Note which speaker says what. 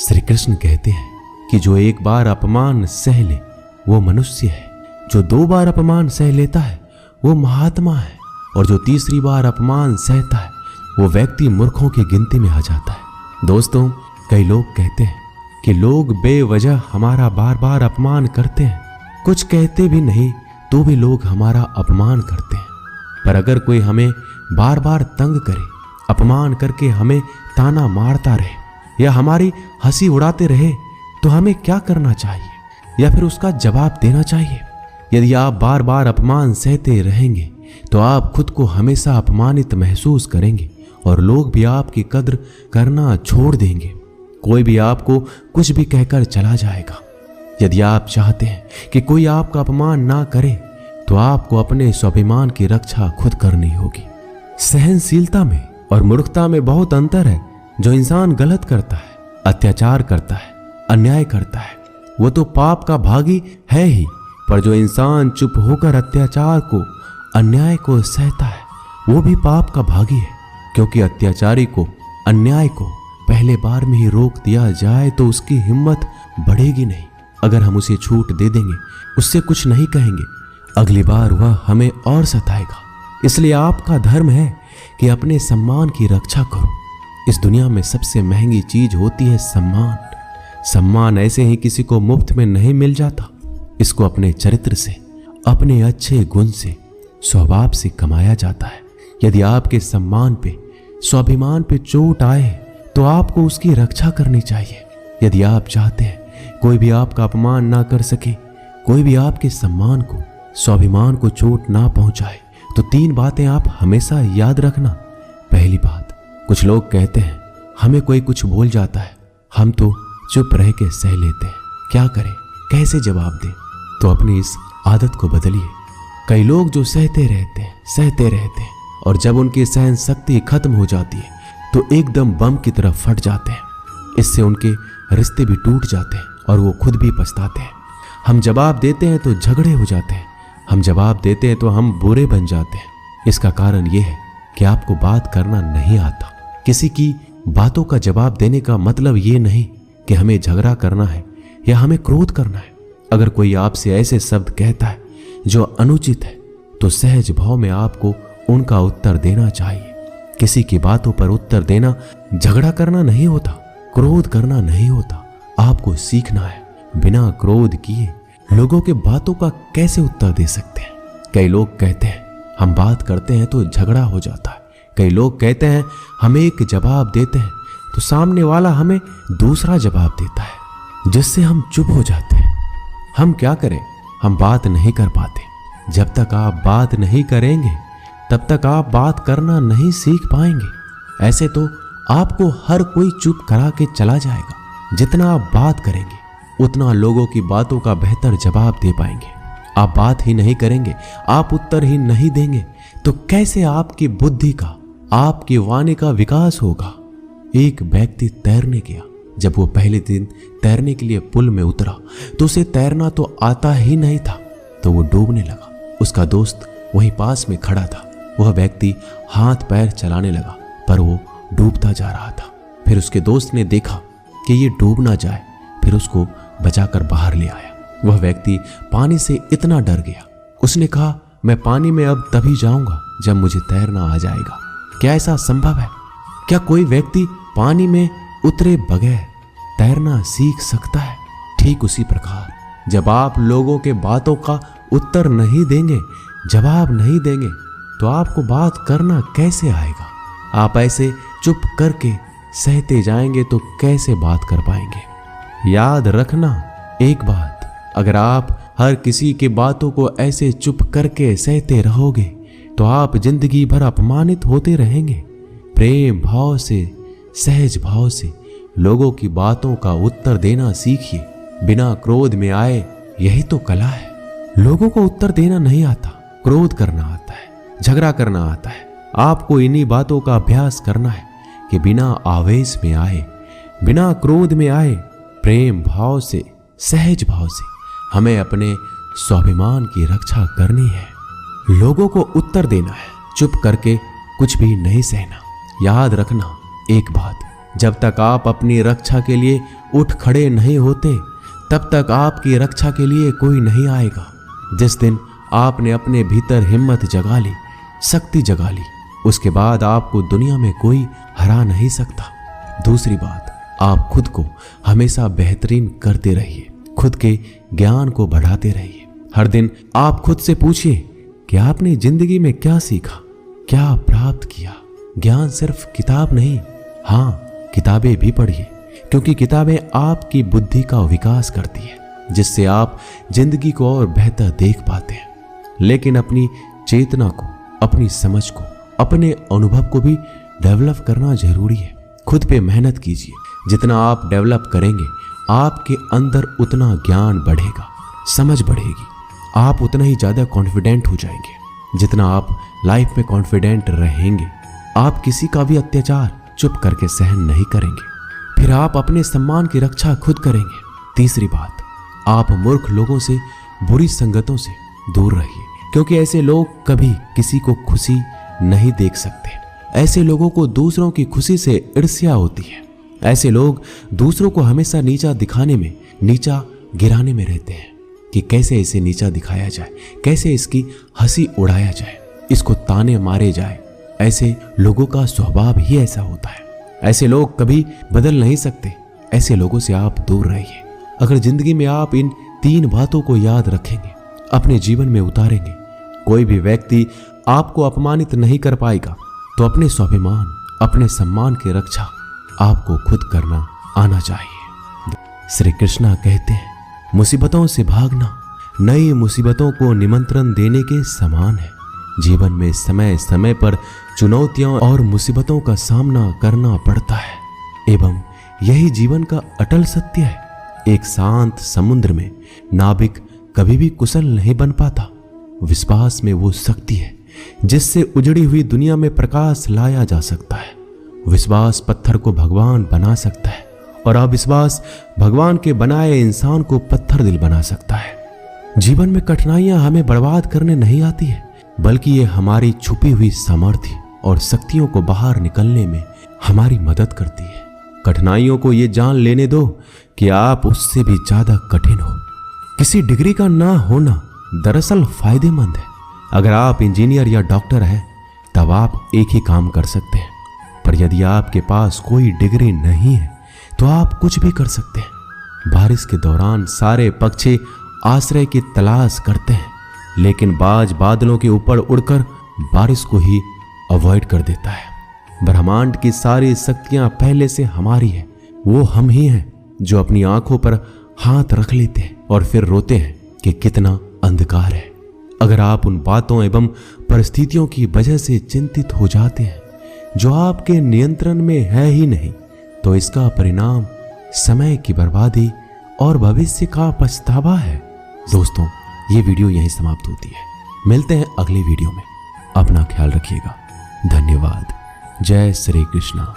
Speaker 1: श्री कृष्ण कहते हैं कि जो एक बार अपमान सह ले वो मनुष्य है, जो 2 बार अपमान सह लेता है वो महात्मा है, और जो तीसरी बार अपमान सहता है वो व्यक्ति मूर्खों की गिनती में आ जाता है। दोस्तों, कई लोग कहते हैं कि लोग बेवजह हमारा बार बार अपमान करते हैं, कुछ कहते भी नहीं तो भी लोग हमारा अपमान करते हैं। पर अगर कोई हमें बार बार तंग करे, अपमान करके हमें ताना मारता रहे या हमारी हंसी उड़ाते रहे, तो हमें क्या करना चाहिए या फिर उसका जवाब देना चाहिए? यदि आप बार बार अपमान सहते रहेंगे तो आप खुद को हमेशा अपमानित महसूस करेंगे और लोग भी आपकी कद्र करना छोड़ देंगे। कोई भी आपको कुछ भी कहकर चला जाएगा। यदि आप चाहते हैं कि कोई आपका अपमान ना करे तो आपको अपने स्वाभिमान की रक्षा खुद करनी होगी। सहनशीलता में और मूर्खता में बहुत अंतर है। जो इंसान गलत करता है, अत्याचार करता है, अन्याय करता है, वो तो पाप का भागी है ही, पर जो इंसान चुप होकर अत्याचार को, अन्याय को सहता है वो भी पाप का भागी है। क्योंकि अत्याचारी को, अन्याय को पहले बार में ही रोक दिया जाए तो उसकी हिम्मत बढ़ेगी नहीं। अगर हम उसे छूट दे देंगे, उससे कुछ नहीं कहेंगे, अगली बार वह हमें और सताएगा। इसलिए आपका धर्म है कि अपने सम्मान की रक्षा करो। इस दुनिया में सबसे महंगी चीज होती है सम्मान। सम्मान ऐसे ही किसी को मुफ्त में नहीं मिल जाता। इसको अपने चरित्र से, अपने अच्छे गुण से, स्वभाव से कमाया जाता है। यदि आपके सम्मान पे, स्वाभिमान पे चोट आए तो आपको उसकी रक्षा करनी चाहिए। यदि आप चाहते हैं कोई भी आपका अपमान ना कर सके, कोई भी आपके सम्मान को, स्वाभिमान को चोट ना पहुंचाए, तो 3 बातें आप हमेशा याद रखना। पहली बात, कुछ लोग कहते हैं हमें कोई कुछ बोल जाता है, हम तो चुप रह के सह लेते हैं, क्या करें, कैसे जवाब दें? तो अपनी इस आदत को बदलिए। कई लोग जो सहते रहते हैं और जब उनकी सहन शक्ति खत्म हो जाती है तो एकदम बम की तरह फट जाते हैं। इससे उनके रिश्ते भी टूट जाते हैं और वो खुद भी पछताते हैं। हम जवाब देते हैं तो झगड़े हो जाते हैं, हम जवाब देते हैं तो हम बुरे बन जाते हैं। इसका कारण ये है कि आपको बात करना नहीं आता। किसी की बातों का जवाब देने का मतलब ये नहीं कि हमें झगड़ा करना है या हमें क्रोध करना है। अगर कोई आपसे ऐसे शब्द कहता है जो अनुचित है तो सहज भाव में आपको उनका उत्तर देना चाहिए। किसी की बातों पर उत्तर देना झगड़ा करना नहीं होता, क्रोध करना नहीं होता। आपको सीखना है बिना क्रोध किए लोगों के बातों का कैसे उत्तर दे सकते हैं। कई लोग कहते हैं हम बात करते हैं तो झगड़ा हो जाता है। कई लोग कहते हैं हम एक जवाब देते हैं तो सामने वाला हमें दूसरा जवाब देता है, जिससे हम चुप हो जाते हैं। हम क्या करें, हम बात नहीं कर पाते। जब तक आप बात नहीं करेंगे तब तक आप बात करना नहीं सीख पाएंगे। ऐसे तो आपको हर कोई चुप करा के चला जाएगा। जितना आप बात करेंगे उतना लोगों की बातों का बेहतर जवाब दे पाएंगे। आप बात ही नहीं करेंगे, आप उत्तर ही नहीं देंगे तो कैसे आपकी बुद्धि का, आपकी वाणी का विकास होगा? एक व्यक्ति तैरने गया। जब वो पहले दिन तैरने के लिए पुल में उतरा तो उसे तैरना तो आता ही नहीं था, तो वो डूबने लगा। उसका दोस्त वहीं पास में खड़ा था। वह व्यक्ति हाथ पैर चलाने लगा पर वो डूबता जा रहा था। फिर उसके दोस्त ने देखा कि ये डूब ना जाए, फिर उसको बचाकर बाहर ले आया। वह व्यक्ति पानी से इतना डर गया, उसने कहा मैं पानी में अब तभी जाऊंगा जब मुझे तैरना आ जाएगा। क्या ऐसा संभव है? क्या कोई व्यक्ति पानी में उतरे बगैर तैरना सीख सकता है? ठीक उसी प्रकार जब आप लोगों के बातों का उत्तर नहीं देंगे, जवाब नहीं देंगे, तो आपको बात करना कैसे आएगा? आप ऐसे चुप करके सहते जाएंगे तो कैसे बात कर पाएंगे? याद रखना एक बात, अगर आप हर किसी की बातों को ऐसे चुप करके सहते रहोगे तो आप जिंदगी भर अपमानित होते रहेंगे। प्रेम भाव से, सहज भाव से लोगों की बातों का उत्तर देना सीखिए, बिना क्रोध में आए। यही तो कला है। लोगों को उत्तर देना नहीं आता, क्रोध करना आता है, झगड़ा करना आता है। आपको इन्हीं बातों का अभ्यास करना है कि बिना आवेश में आए, बिना क्रोध में आए, प्रेम भाव से, सहज भाव से हमें अपने स्वाभिमान की रक्षा करनी है। लोगों को उत्तर देना है, चुप करके कुछ भी नहीं सहना। याद रखना एक बात, जब तक आप अपनी रक्षा के लिए उठ खड़े नहीं होते, तब तक आपकी रक्षा के लिए कोई नहीं आएगा। जिस दिन आपने अपने भीतर हिम्मत जगा ली, शक्ति जगा ली, उसके बाद आपको दुनिया में कोई हरा नहीं सकता। दूसरी बात, आप खुद को हमेशा बेहतरीन करते रहिए, खुद के ज्ञान को बढ़ाते रहिए। हर दिन आप खुद से पूछिए कि आपने जिंदगी में क्या सीखा, क्या प्राप्त किया। ज्ञान सिर्फ किताब नहीं, हाँ किताबें भी पढ़िए, क्योंकि किताबें आपकी बुद्धि का विकास करती है, जिससे आप जिंदगी को और बेहतर देख पाते हैं। लेकिन अपनी चेतना को, अपनी समझ को, अपने अनुभव को भी डेवलप करना जरूरी है। खुद पे मेहनत कीजिए। जितना आप डेवलप करेंगे, आपके अंदर उतना ज्ञान बढ़ेगा, समझ बढ़ेगी, आप उतना ही ज्यादा कॉन्फिडेंट हो जाएंगे। जितना आप लाइफ में कॉन्फिडेंट रहेंगे, आप किसी का भी अत्याचार चुप करके सहन नहीं करेंगे। फिर आप अपने सम्मान की रक्षा खुद करेंगे। तीसरी बात, आप मूर्ख लोगों से, बुरी संगतों से दूर रहिए, क्योंकि ऐसे लोग कभी किसी को खुशी नहीं देख सकते। ऐसे लोगों को दूसरों की खुशी से ईर्ष्या होती है। ऐसे लोग दूसरों को हमेशा नीचा दिखाने में, नीचा गिराने में रहते हैं कि कैसे इसे नीचा दिखाया जाए, कैसे इसकी हंसी उड़ाया जाए, इसको ताने मारे जाए। ऐसे लोगों का स्वभाव ही ऐसा होता है। ऐसे लोग कभी बदल नहीं सकते। ऐसे लोगों से आप दूर रहिए। अगर जिंदगी में आप इन 3 बातों को याद रखेंगे, अपने जीवन में उतारेंगे, कोई भी व्यक्ति आपको अपमानित नहीं कर पाएगा। तो अपने स्वाभिमान, अपने सम्मान की रक्षा आपको खुद करना आना चाहिए। श्री कृष्णा कहते हैं, मुसीबतों से भागना नई मुसीबतों को निमंत्रण देने के समान है। जीवन में समय समय पर चुनौतियों और मुसीबतों का सामना करना पड़ता है, एवं यही जीवन का अटल सत्य है। एक शांत समुद्र में नाविक कभी भी कुशल नहीं बन पाता। विश्वास में वो शक्ति है जिससे उजड़ी हुई दुनिया में प्रकाश लाया जा सकता है। विश्वास पत्थर को भगवान बना सकता है, और अविश्वास भगवान के बनाए इंसान को पत्थर दिल बना सकता है। जीवन में कठिनाइयां हमें बर्बाद करने नहीं आती है, बल्कि ये हमारी छुपी हुई सामर्थ्य और शक्तियों को बाहर निकलने में हमारी मदद करती है। कठिनाइयों को ये जान लेने दो कि आप उससे भी ज्यादा कठिन हो। किसी डिग्री का ना होना दरअसल फायदेमंद है। अगर आप इंजीनियर या डॉक्टर हैं, तब आप एक ही काम कर सकते हैं, पर यदि आपके पास कोई डिग्री नहीं है तो आप कुछ भी कर सकते हैं। बारिश के दौरान सारे पक्षी आश्रय की तलाश करते हैं, लेकिन बाज बादलों के ऊपर उड़कर बारिश को ही अवॉइड कर देता है। ब्रह्मांड की सारी शक्तियां पहले से हमारी है। वो हम ही हैं जो अपनी आंखों पर हाथ रख लेते हैं और फिर रोते हैं कि कितना अंधकार है। अगर आप उन बातों एवं परिस्थितियों की वजह से चिंतित हो जाते हैं जो आपके नियंत्रण में है ही नहीं, तो इसका परिणाम समय की बर्बादी और भविष्य का पछतावा है। दोस्तों, ये वीडियो यहीं समाप्त होती है। मिलते हैं अगली वीडियो में। अपना ख्याल रखिएगा। धन्यवाद। जय श्री कृष्णा।